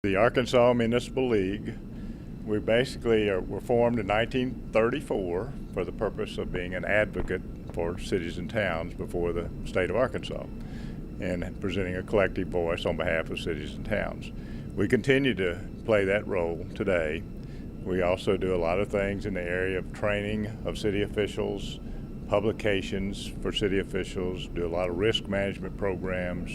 The Arkansas Municipal League, we basically were formed in 1934 for the purpose of being an advocate for cities and towns before the state of Arkansas and presenting a collective voice on behalf of cities and towns. We continue to play that role today. We also do a lot of things in the area of training of city officials, publications for city officials, do a lot of risk management programs,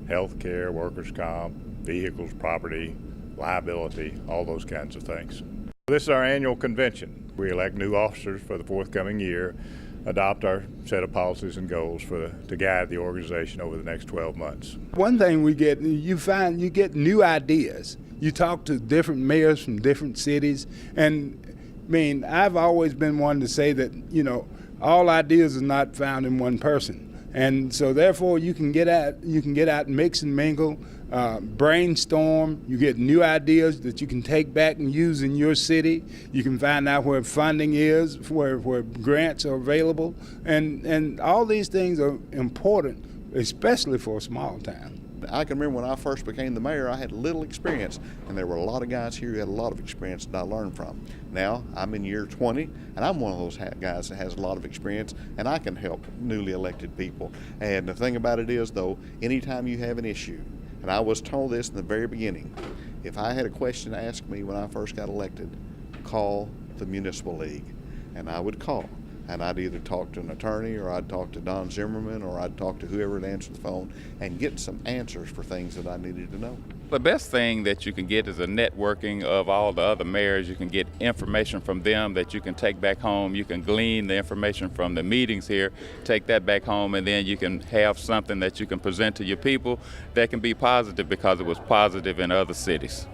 health care, workers' comp, vehicles, property, liability, all those kinds of things. This is our annual convention. We elect new officers for the forthcoming year, adopt our set of policies and goals to guide the organization over the next 12 months. One thing we get, you get new ideas. You talk to different mayors from different cities, and I mean, I've always been one to say that, all ideas are not found in one person. And so therefore you can get out, mix and mingle, brainstorm. You get new ideas that you can take back and use in your city. You can find out where funding is, where grants are available. And all these things are important, especially for a small town. I can remember when I first became the mayor, I had little experience, and there were a lot of guys here who had a lot of experience that I learned from. Now, I'm in year 20, and I'm one of those guys that has a lot of experience, and I can help newly elected people. And the thing about it is, though, anytime you have an issue, and I was told this in the very beginning, if I had a question to ask me when I first got elected, call the Municipal League. And I would call. And I'd either talk to an attorney, or I'd talk to Don Zimmerman, or I'd talk to whoever would answer the phone and get some answers for things that I needed to know. The best thing that you can get is a networking of all the other mayors. You can get information from them that you can take back home. You can glean the information from the meetings here, take that back home, and then you can have something that you can present to your people that can be positive because it was positive in other cities.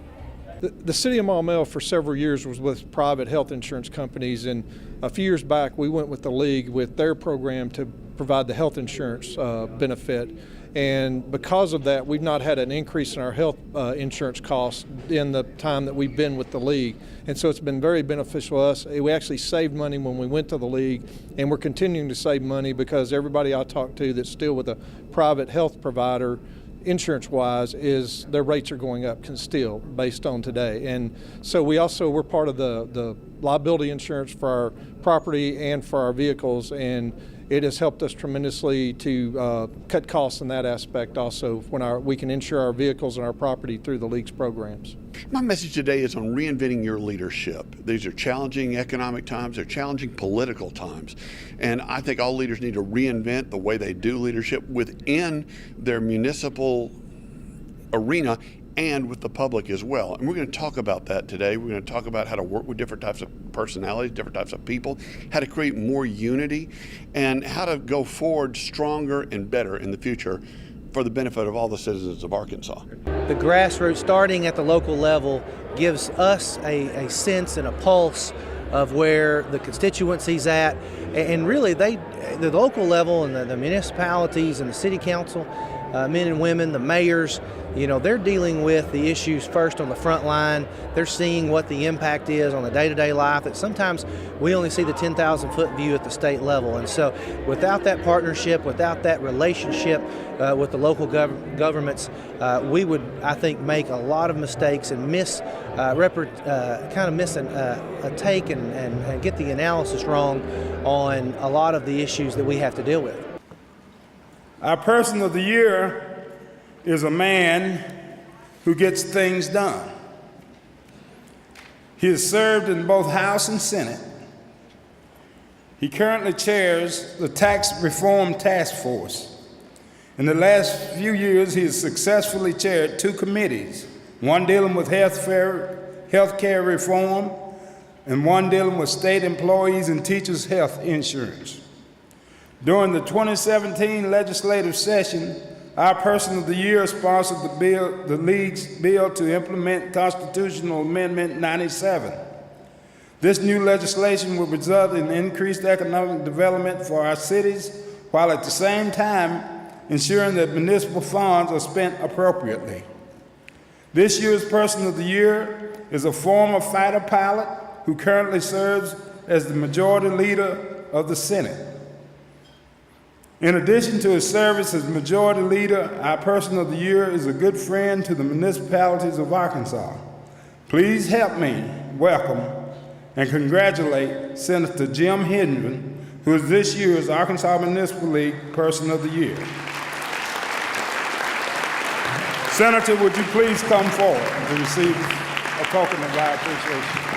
The city of Maumelle for several years was with private health insurance companies, and a few years back we went with the league with their program to provide the health insurance benefit. And because of that, we've not had an increase in our health insurance costs in the time that we've been with the league. And so it's been very beneficial to us. We actually saved money when we went to the league, and we're continuing to save money because everybody I talk to that's still with a private health provider insurance-wise is their rates are going up still based on today. And so we're part of the liability insurance for our property and for our vehicles, and it has helped us tremendously to cut costs in that aspect also when we can insure our vehicles and our property through the league's programs. My message today is on reinventing your leadership. These are challenging economic times, they're challenging political times. And I think all leaders need to reinvent the way they do leadership within their municipal arena and with the public as well. And we're going to talk about that today. We're going to talk about how to work with different types of personalities, different types of people, how to create more unity, and how to go forward stronger and better in the future for the benefit of all the citizens of Arkansas. The grassroots, starting at the local level, gives us a sense and a pulse of where the constituency's at. And really, the local level and the municipalities and the city council, men and women, the mayors, they're dealing with the issues first on the front line. They're seeing what the impact is on the day-to-day life that sometimes we only see the 10,000-foot view at the state level. And so without that partnership, without that relationship with the local governments, we would, I think, make a lot of mistakes and miss a take and get the analysis wrong on a lot of the issues that we have to deal with. Our person of the year is a man who gets things done. He has served in both House and Senate. He currently chairs the Tax Reform Task Force. In the last few years, he has successfully chaired 2 committees, one dealing with health care reform and one dealing with state employees and teachers' health insurance. During the 2017 legislative session, our person of the year sponsored the league's bill to implement Constitutional Amendment 97. This new legislation will result in increased economic development for our cities, while at the same time ensuring that municipal funds are spent appropriately. This year's person of the year is a former fighter pilot who currently serves as the majority leader of the Senate. In addition to his service as Majority Leader, our Person of the Year is a good friend to the municipalities of Arkansas. Please help me welcome and congratulate Senator Jim Hendren, who is this year's Arkansas Municipal League Person of the Year. Senator, would you please come forward to receive a token of our appreciation?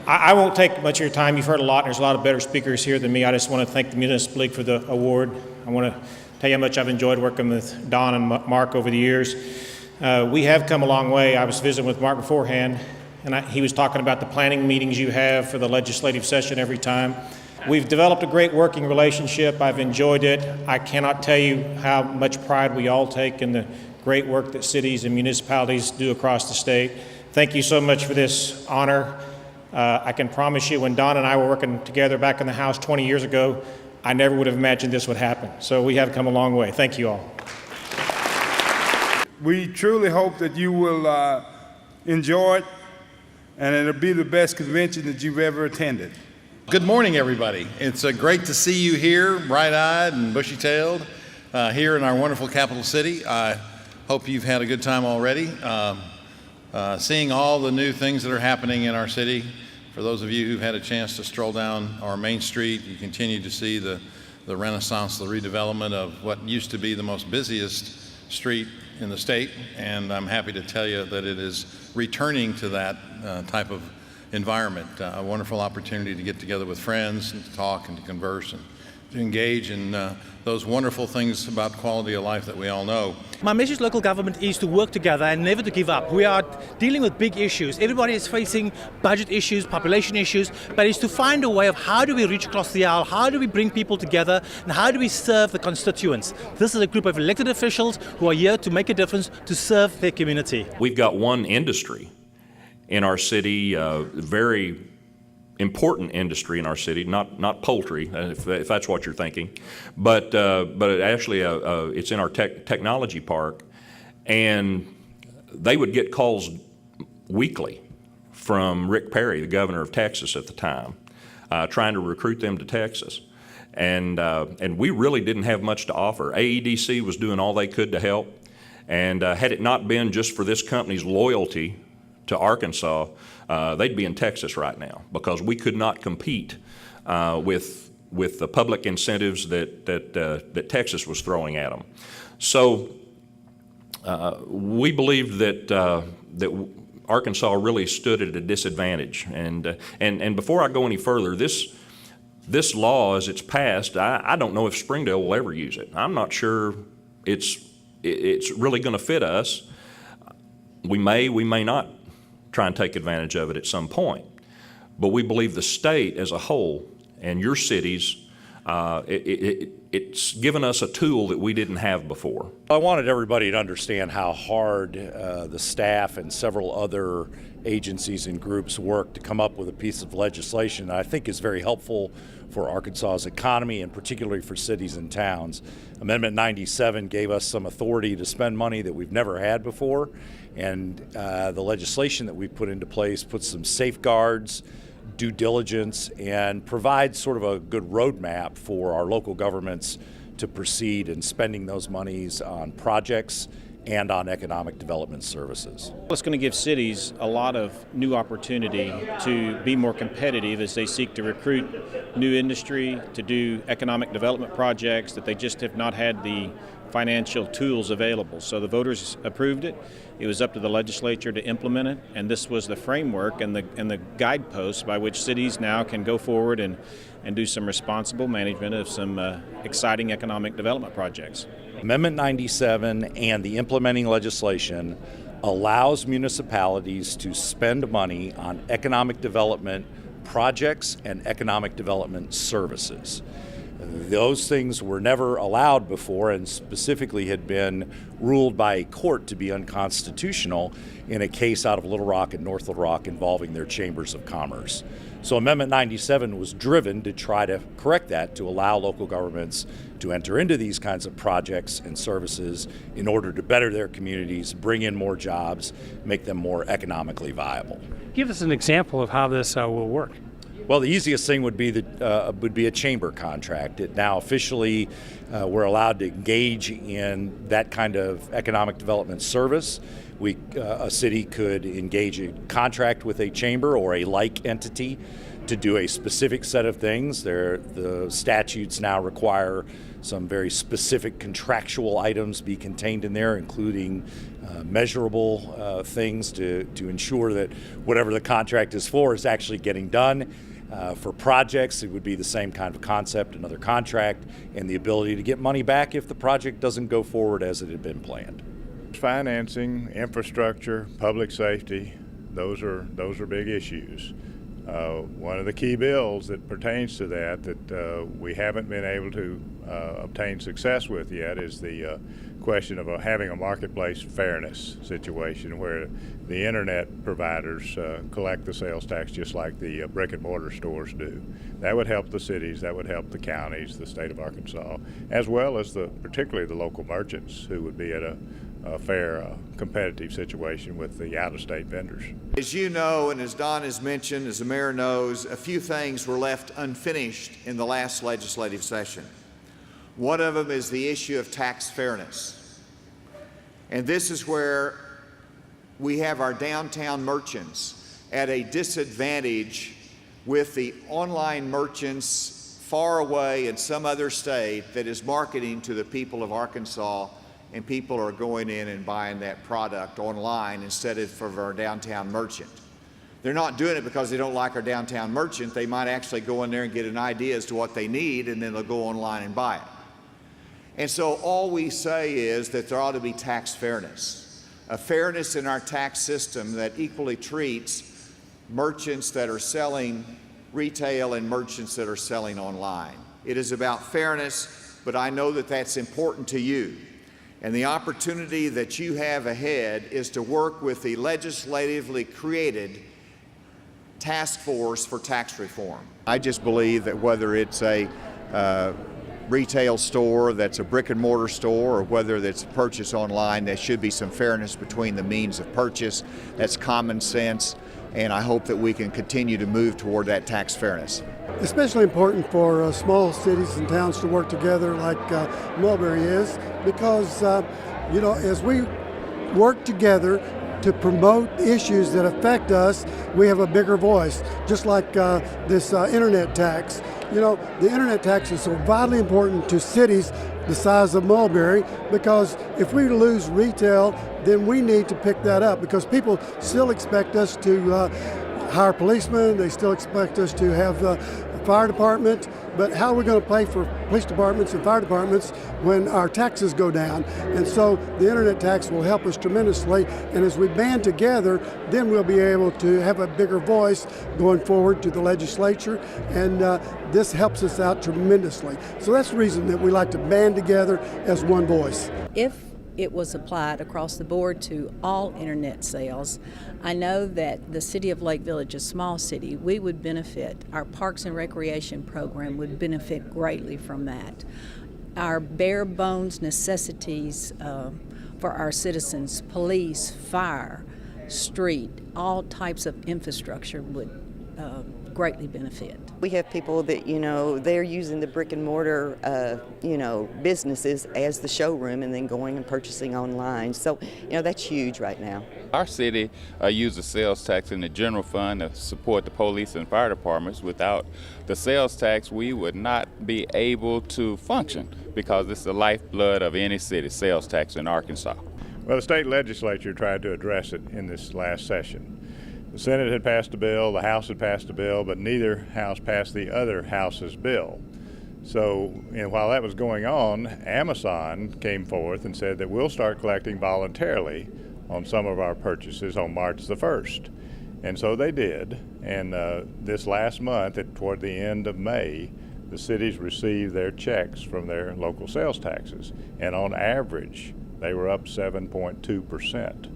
I won't take much of your time. You've heard a lot. There's a lot of better speakers here than me. I just want to thank the Municipal League for the award. I want to tell you how much I've enjoyed working with Don and Mark over the years. We have come a long way. I was visiting with Mark beforehand, and he was talking about the planning meetings you have for the legislative session every time. We've developed a great working relationship. I've enjoyed it. I cannot tell you how much pride we all take in the great work that cities and municipalities do across the state. Thank you so much for this honor. I can promise you, when Don and I were working together back in the House 20 years ago, I never would have imagined this would happen. So we have come a long way. Thank you all. We truly hope that you will enjoy it, and it'll be the best convention that you've ever attended. Good morning, everybody. It's great to see you here, bright-eyed and bushy-tailed, here in our wonderful capital city. I hope you've had a good time already. Seeing all the new things that are happening in our city. For those of you who've had a chance to stroll down our main street, you continue to see the renaissance, the redevelopment of what used to be the most busiest street in the state, and I'm happy to tell you that it is returning to that type of environment. A wonderful opportunity to get together with friends and to talk and to converse and to engage in those wonderful things about quality of life that we all know. My message to local government is to work together and never to give up. We are dealing with big issues. Everybody is facing budget issues, population issues, but it's to find a way of how do we reach across the aisle, how do we bring people together, and how do we serve the constituents. This is a group of elected officials who are here to make a difference, to serve their community. We've got one industry in our city, very important industry in our city, not poultry, if that's what you're thinking, but actually it's in our technology park, and they would get calls weekly from Rick Perry, the governor of Texas at the time, trying to recruit them to Texas, and we really didn't have much to offer. AEDC was doing all they could to help, and had it not been just for this company's loyalty to Arkansas, they'd be in Texas right now, because we could not compete with the public incentives that Texas was throwing at them. So we believed that Arkansas really stood at a disadvantage. And before I go any further, this law, as it's passed, I don't know if Springdale will ever use it. I'm not sure it's really going to fit us. We may not try and take advantage of it at some point. But we believe the state as a whole and your cities, it's given us a tool that we didn't have before. I wanted everybody to understand how hard the staff and several other agencies and groups worked to come up with a piece of legislation that I think is very helpful for Arkansas's economy and particularly for cities and towns. Amendment 97 gave us some authority to spend money that we've never had before, and the legislation that we put into place puts some safeguards, due diligence, and provides sort of a good roadmap for our local governments to proceed in spending those monies on projects and on economic development services. It's going to give cities a lot of new opportunity to be more competitive as they seek to recruit new industry, to do economic development projects that they just have not had the financial tools available. So the voters approved it. It was up to the legislature to implement it, and this was the framework and the guideposts by which cities now can go forward and do some responsible management of some exciting economic development projects. Amendment 97 and the implementing legislation allows municipalities to spend money on economic development projects and economic development services. Those things were never allowed before and specifically had been ruled by a court to be unconstitutional in a case out of Little Rock and North Little Rock involving their chambers of commerce. So Amendment 97 was driven to try to correct that, to allow local governments to enter into these kinds of projects and services in order to better their communities, bring in more jobs, make them more economically viable. Give us an example of how this will work. Well, the easiest thing would be a chamber contract. It now officially we're allowed to engage in that kind of economic development service. A city could engage a contract with a chamber or a like entity to do a specific set of things. The statutes now require some very specific contractual items be contained in there, including measurable things to ensure that whatever the contract is for is actually getting done. For projects, it would be the same kind of concept, another contract, and the ability to get money back if the project doesn't go forward as it had been planned. Financing, infrastructure, public safety, those are big issues. One of the key bills that pertains to that we haven't been able to obtain success with yet is the question of having a marketplace fairness situation where the internet providers collect the sales tax just like the brick and mortar stores do. That would help the cities, that would help the counties, the state of Arkansas, as well as particularly the local merchants who would be at a fair, competitive situation with the out-of-state vendors. As you know, and as Don has mentioned, as the mayor knows, a few things were left unfinished in the last legislative session. One of them is the issue of tax fairness. And this is where we have our downtown merchants at a disadvantage with the online merchants far away in some other state that is marketing to the people of Arkansas, and people are going in and buying that product online instead of from our downtown merchant. They're not doing it because they don't like our downtown merchant. They might actually go in there and get an idea as to what they need, and then they'll go online and buy it. And so all we say is that there ought to be tax fairness, a fairness in our tax system that equally treats merchants that are selling retail and merchants that are selling online. It is about fairness, but I know that that's important to you. And the opportunity that you have ahead is to work with the legislatively created task force for tax reform. I just believe that whether it's a retail store that's a brick and mortar store or whether it's purchase online, there should be some fairness between the means of purchase. That's common sense, and I hope that we can continue to move toward that tax fairness. Especially important for small cities and towns to work together like Mulberry is, because as we work together to promote issues that affect us, we have a bigger voice, just like this internet tax. The internet tax is so vitally important to cities the size of Mulberry, because if we lose retail, then we need to pick that up, because people still expect us to hire policemen, they still expect us to have a fire department, but how are we going to pay for police departments and fire departments when our taxes go down? And so the internet tax will help us tremendously, and as we band together, then we'll be able to have a bigger voice going forward to the legislature, and this helps us out tremendously. So that's the reason that we like to band together as one voice. If it was applied across the board to all internet sales, I know that the city of Lake Village, a small city, we would benefit. Our Parks and Recreation program would benefit greatly from that. Our bare bones necessities for our citizens, police, fire, street, all types of infrastructure would greatly benefit. We have people that, they're using the brick and mortar, businesses as the showroom and then going and purchasing online. So, that's huge right now. Our city uses sales tax in the general fund to support the police and fire departments. Without the sales tax, we would not be able to function, because it's the lifeblood of any city, sales tax in Arkansas. Well, the state legislature tried to address it in this last session. The Senate had passed a bill, the House had passed a bill, but neither House passed the other House's bill. So while that was going on, Amazon came forth and said that we'll start collecting voluntarily on some of our purchases on March the 1st. And so they did. And this last month, toward the end of May, the cities received their checks from their local sales taxes. And on average, they were up 7.2%.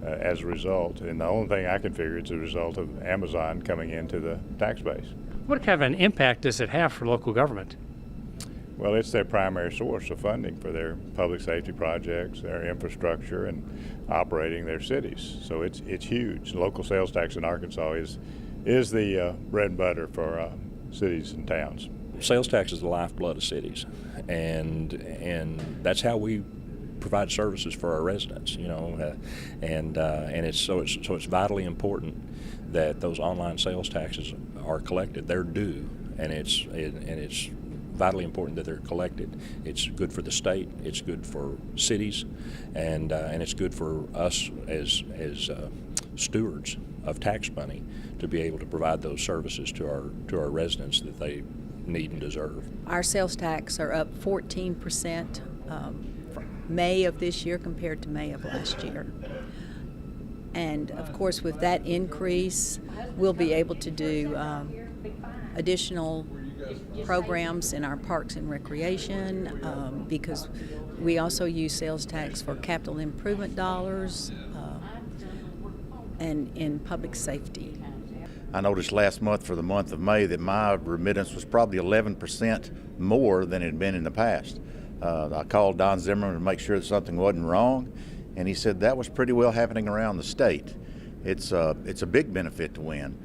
As a result, and the only thing I can figure it's a result of Amazon coming into the tax base. What kind of an impact does it have for local government? Well, it's their primary source of funding for their public safety projects, their infrastructure, and operating their cities. So it's huge. Local sales tax in Arkansas is is the bread and butter for cities and towns. Sales tax is the lifeblood of cities, and that's how we provide services for our residents. And it's vitally important that those online sales taxes are collected. They're due, and it's vitally important that they're collected. It's good for the state, it's good for cities, and it's good for us as stewards of tax money to be able to provide those services to our residents that they need and deserve. Our sales tax are up 14% for May of this year compared to May of last year. And of course, with that increase, we'll be able to do additional programs in our parks and recreation because we also use sales tax for capital improvement dollars and in public safety. I noticed last month for the month of May that my remittance was probably 11% more than it had been in the past. I called Don Zimmerman to make sure that something wasn't wrong, and he said that was pretty well happening around the state. It's a big benefit to win.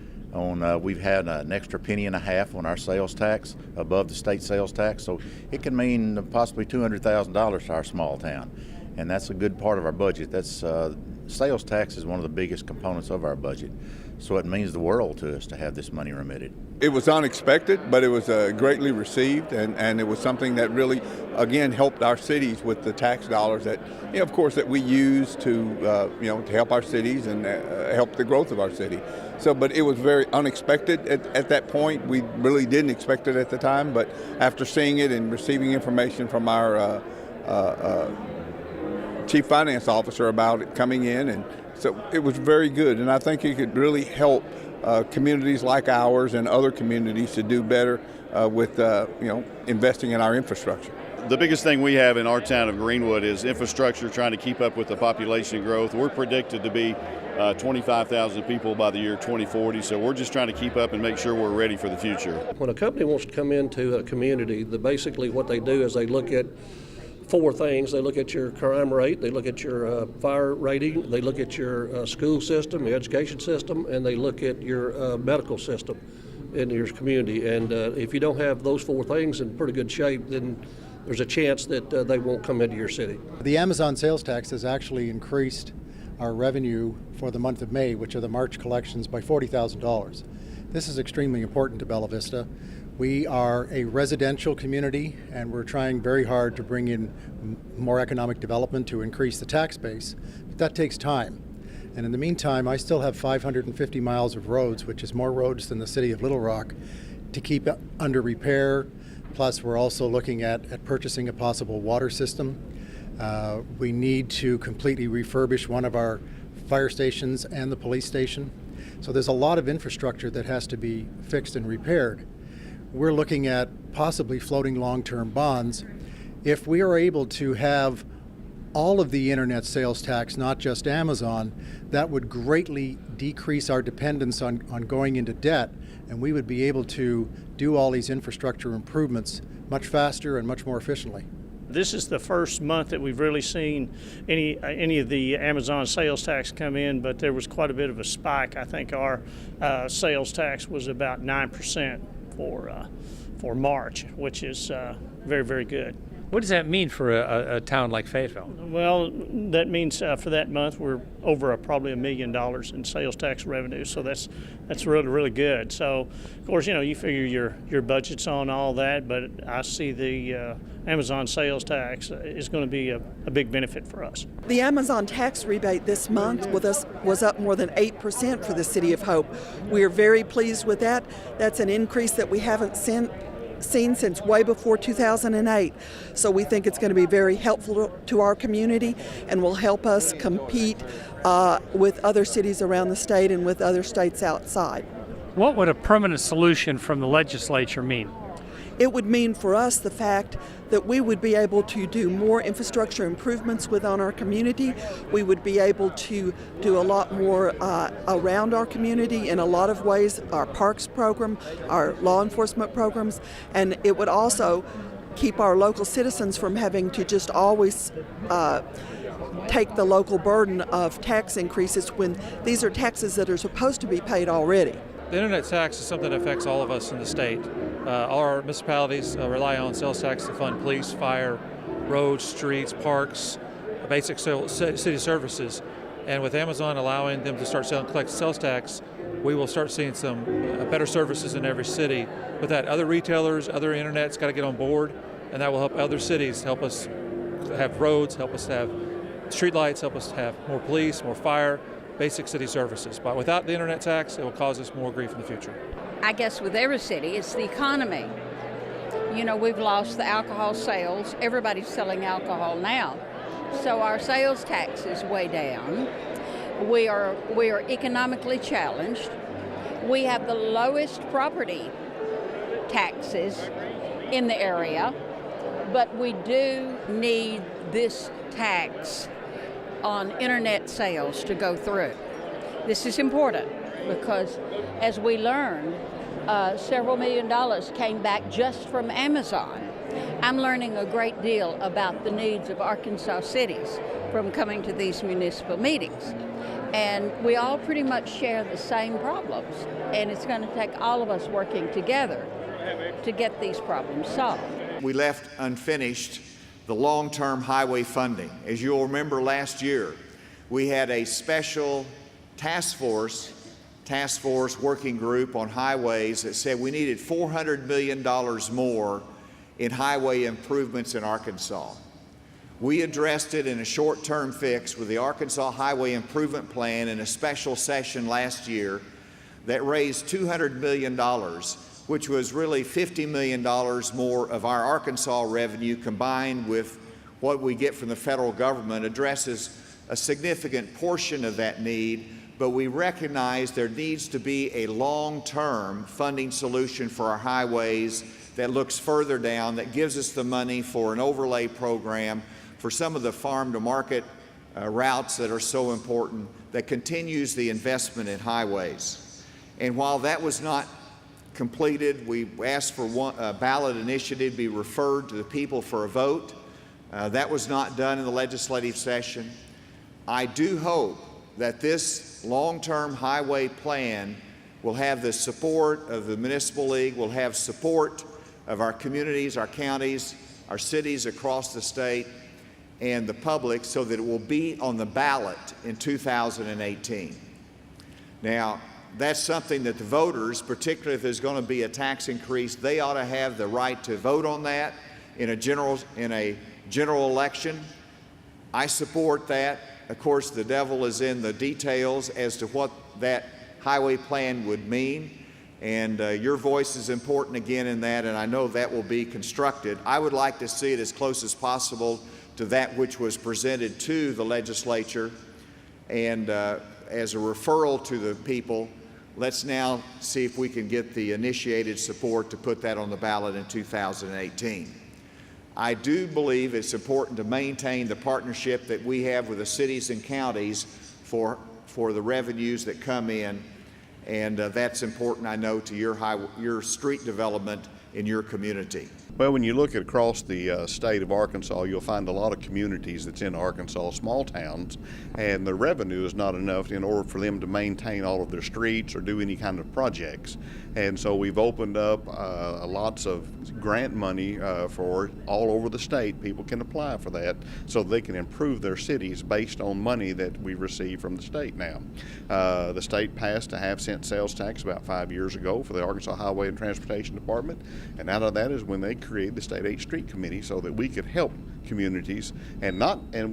We've had an extra $0.50 on our sales tax above the state sales tax, so it can mean possibly $200,000 to our small town, and that's a good part of our budget. Sales tax is one of the biggest components of our budget, so it means the world to us to have this money remitted. It was unexpected, but it was greatly received, and it was something that really, again, helped our cities with the tax dollars that, of course, that we use to help our cities and help the growth of our city. So, but it was very unexpected at that point. We really didn't expect it at the time, but after seeing it and receiving information from our chief finance officer about it coming in, and so it was very good, and I think it could really help communities like ours and other communities to do better with investing in our infrastructure. The biggest thing we have in our town of Greenwood is infrastructure, trying to keep up with the population growth. We're predicted to be 25,000 people by the year 2040, so we're just trying to keep up and make sure we're ready for the future. When a company wants to come into a community, basically what they do is they look at four things. They look at your crime rate, they look at your fire rating, they look at your school system, your education system, and they look at your medical system in your community. And if you don't have those four things in pretty good shape, then there's a chance that they won't come into your city. The Amazon sales tax has actually increased our revenue for the month of May, which are the March collections, by $40,000. This is extremely important to Bella Vista. We are a residential community, and we're trying very hard to bring in more economic development to increase the tax base, but that takes time. And in the meantime, I still have 550 miles of roads, which is more roads than the city of Little Rock, to keep under repair. Plus, we're also looking at purchasing a possible water system. We need to completely refurbish one of our fire stations and the police station. So there's a lot of infrastructure that has to be fixed and repaired. We're looking at possibly floating long-term bonds. If we are able to have all of the internet sales tax, not just Amazon, that would greatly decrease our dependence on going into debt, and we would be able to do all these infrastructure improvements much faster and much more efficiently. This is the first month that we've really seen any of the Amazon sales tax come in, but there was quite a bit of a spike. I think our sales tax was about 9% for March, which is very, very good. What does that mean for a town like Fayetteville? Well, that means for that month we're over probably $1 million in sales tax revenue, so that's really, really good. So, of course, you figure your budget's on all that, but I see the Amazon sales tax is going to be a big benefit for us. The Amazon tax rebate this month with us was up more than 8% for the City of Hope. We are very pleased with that. That's an increase that we haven't seen since way before 2008. So we think it's going to be very helpful to our community and will help us compete with other cities around the state and with other states outside. What would a permanent solution from the legislature mean? It would mean for us the fact that we would be able to do more infrastructure improvements within our community. We would be able to do a lot more around our community in a lot of ways, our parks program, our law enforcement programs, and it would also keep our local citizens from having to just always take the local burden of tax increases when these are taxes that are supposed to be paid already. The internet tax is something that affects all of us in the state. All our municipalities rely on sales tax to fund police, fire, roads, streets, parks, basic city services. And with Amazon allowing them to start collect sales tax, we will start seeing some better services in every city. With that, other retailers, other internet's got to get on board, and that will help other cities, help us have roads, help us have streetlights, help us have more police, more fire, basic city services. But without the internet tax, it will cause us more grief in the future. I guess with every city, it's the economy. You know, we've lost the alcohol sales. Everybody's selling alcohol now. So our sales tax is way down. We are economically challenged. We have the lowest property taxes in the area, but we do need this tax on internet sales to go through. This is important because, as we learned, several $1 million came back just from Amazon. I'm learning a great deal about the needs of Arkansas cities from coming to these municipal meetings. And we all pretty much share the same problems. And it's going to take all of us working together to get these problems solved. We left unfinished the long-term highway funding. As you'll remember last year, we had a special task force working group on highways that said we needed $400 million more in highway improvements in Arkansas. We addressed it in a short-term fix with the Arkansas Highway Improvement Plan in a special session last year that raised $200 million, which was really $50 million more of our Arkansas revenue combined with what we get from the federal government, addresses a significant portion of that need, but we recognize there needs to be a long-term funding solution for our highways that looks further down, that gives us the money for an overlay program for some of the farm-to-market routes that are so important, that continues the investment in highways. And while that was not completed, we asked for a ballot initiative be referred to the people for a vote. That was not done in the legislative session. I do hope that this long-term highway plan will have the support of the Municipal League, will have support of our communities, our counties, our cities across the state, and the public, so that it will be on the ballot in 2018. Now, that's something that the voters, particularly if there's going to be a tax increase, they ought to have the right to vote on that in a general election. I support that. Of course, the devil is in the details as to what that highway plan would mean. And your voice is important again in that, and I know that will be constructed. I would like to see it as close as possible to that which was presented to the legislature. And as a referral to the people, let's now see if we can get the initiated support to put that on the ballot in 2018. I do believe it's important to maintain the partnership that we have with the cities and counties for the revenues that come in. And that's important, I know, to your street development in your community. Well, when you look across the state of Arkansas, you'll find a lot of communities that's in Arkansas, small towns, and the revenue is not enough in order for them to maintain all of their streets or do any kind of projects. And so we've opened up lots of grant money for all over the state. People can apply for that so they can improve their cities based on money that we receive from the state now. The state passed a half-cent sales tax about 5 years ago for the Arkansas Highway and Transportation Department, and out of that is when they created the State 8th Street Committee so that we could help communities and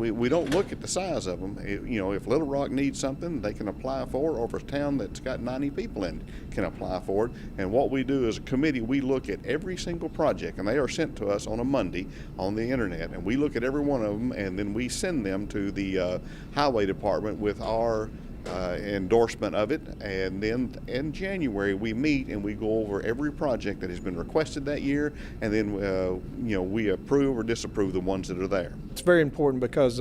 we don't look at the size of them. If Little Rock needs something, they can apply for it, or if a town that's got 90 people in it can apply for it. And what we do as a committee, we look at every single project, and they are sent to us on a Monday on the internet, and we look at every one of them, and then we send them to the Highway Department with our endorsement of it. And then in January we meet and we go over every project that has been requested that year, and then we approve or disapprove the ones that are there. It's very important because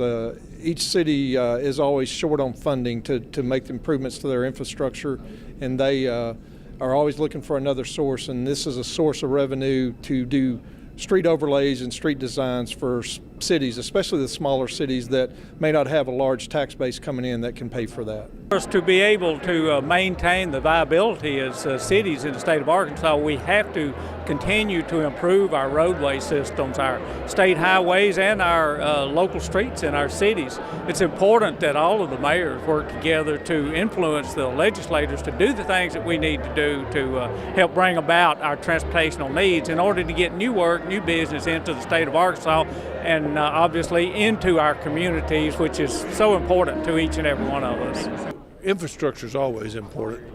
each city is always short on funding to make the improvements to their infrastructure, and they are always looking for another source, and this is a source of revenue to do street overlays and street designs for cities, especially the smaller cities that may not have a large tax base coming in that can pay for that. For us to be able to maintain the viability as cities in the state of Arkansas, we have to continue to improve our roadway systems, our state highways, and our local streets in our cities. It's important that all of the mayors work together to influence the legislators to do the things that we need to do to help bring about our transportational needs in order to get new work, new business into the state of Arkansas, and obviously into our communities, which is so important to each and every one of us. Infrastructure is always important.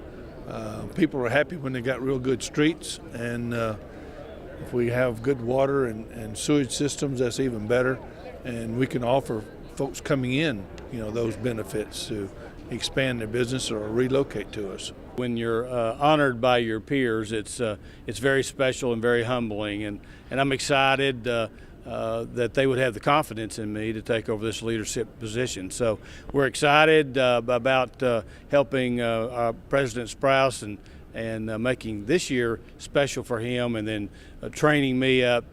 People are happy when they got real good streets, and if we have good water and sewage systems, that's even better. And we can offer folks coming in, those benefits to expand their business or relocate to us. When you're honored by your peers, it's very special and very humbling, and I'm excited that they would have the confidence in me to take over this leadership position. So we're excited about helping President Sprouse and making this year special for him, and then training me up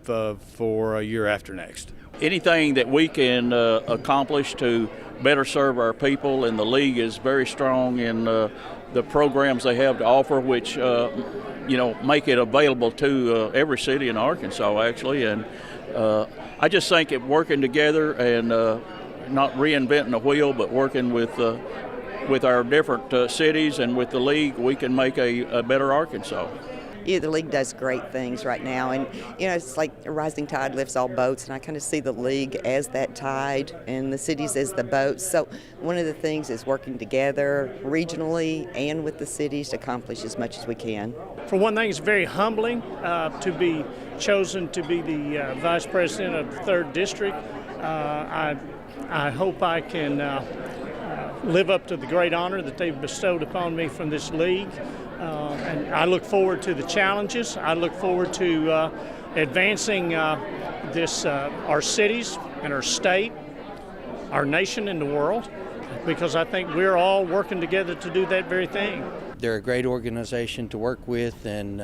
for a year after next. Anything that we can accomplish to better serve our people, and the league is very strong in the programs they have to offer, which make it available to every city in Arkansas, actually. And I just think it working together and not reinventing the wheel, but working with our different cities and with the league, we can make a better Arkansas. Yeah, the league does great things right now, and it's like a rising tide lifts all boats, and I kind of see the league as that tide and the cities as the boats. So one of the things is working together regionally and with the cities to accomplish as much as we can. For one thing, it's very humbling to be chosen to be the vice president of the 3rd District. I hope I can live up to the great honor that they've bestowed upon me from this league. And I look forward to the challenges. I look forward to advancing our cities and our state, our nation, and the world, because I think we're all working together to do that very thing. They're a great organization to work with, and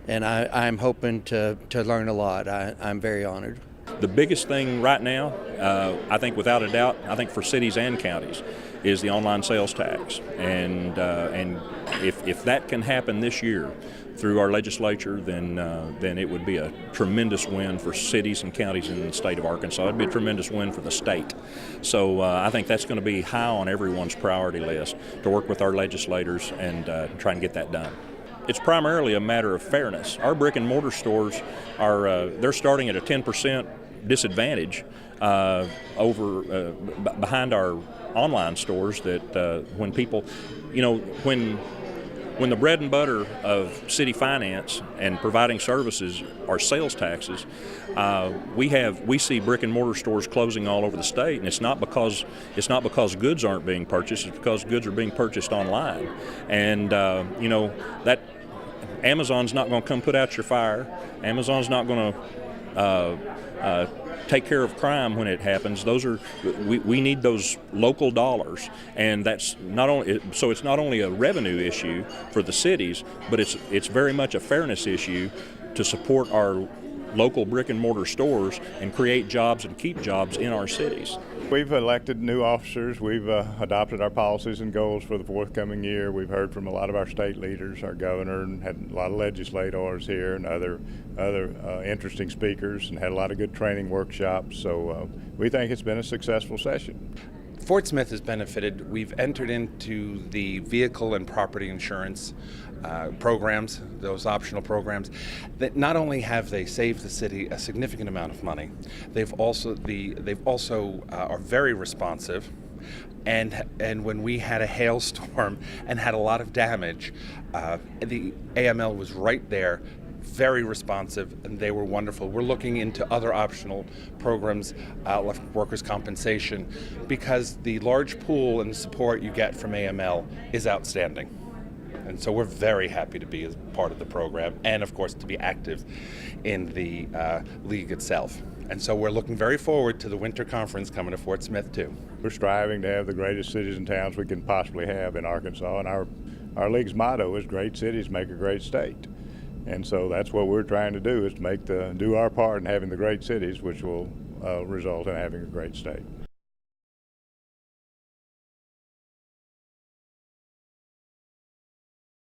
I'm hoping to learn a lot. I'm very honored. The biggest thing right now, I think without a doubt, I think for cities and counties, is the online sales tax. And if that can happen this year through our legislature, then it would be a tremendous win for cities and counties in the state of Arkansas. It'd be a tremendous win for the state. So I think that's going to be high on everyone's priority list, to work with our legislators and try and get that done. It's primarily a matter of fairness. Our brick and mortar stores they're starting at a 10% disadvantage behind our online stores, that when people, when the bread and butter of city finance and providing services are sales taxes, we see brick and mortar stores closing all over the state, and it's not because goods aren't being purchased, it's because goods are being purchased online. And that Amazon's not going to come put out your fire. Amazon's not going to take care of crime when it happens. We need those local dollars, and that's not only so. It's not only a revenue issue for the cities, but it's very much a fairness issue to support our local brick and mortar stores and create jobs and keep jobs in our cities. We've elected new officers. We've adopted our policies and goals for the forthcoming year. We've heard from a lot of our state leaders, our governor, and had a lot of legislators here and other interesting speakers, and had a lot of good training workshops. So we think it's been a successful session. Fort Smith has benefited. We've entered into the vehicle and property insurance programs, those optional programs, that not only have they saved the city a significant amount of money, they've also are very responsive. And when we had a hailstorm and had a lot of damage, the AML was right there, very responsive, and they were wonderful. We're looking into other optional programs, like workers' compensation, because the large pool and support you get from AML is outstanding. And so we're very happy to be a part of the program, and of course to be active in the league itself. And so we're looking very forward to the winter conference coming to Fort Smith too. We're striving to have the greatest cities and towns we can possibly have in Arkansas, and our league's motto is "Great cities make a great state." And so that's what we're trying to do, is to do our part in having the great cities, which will result in having a great state.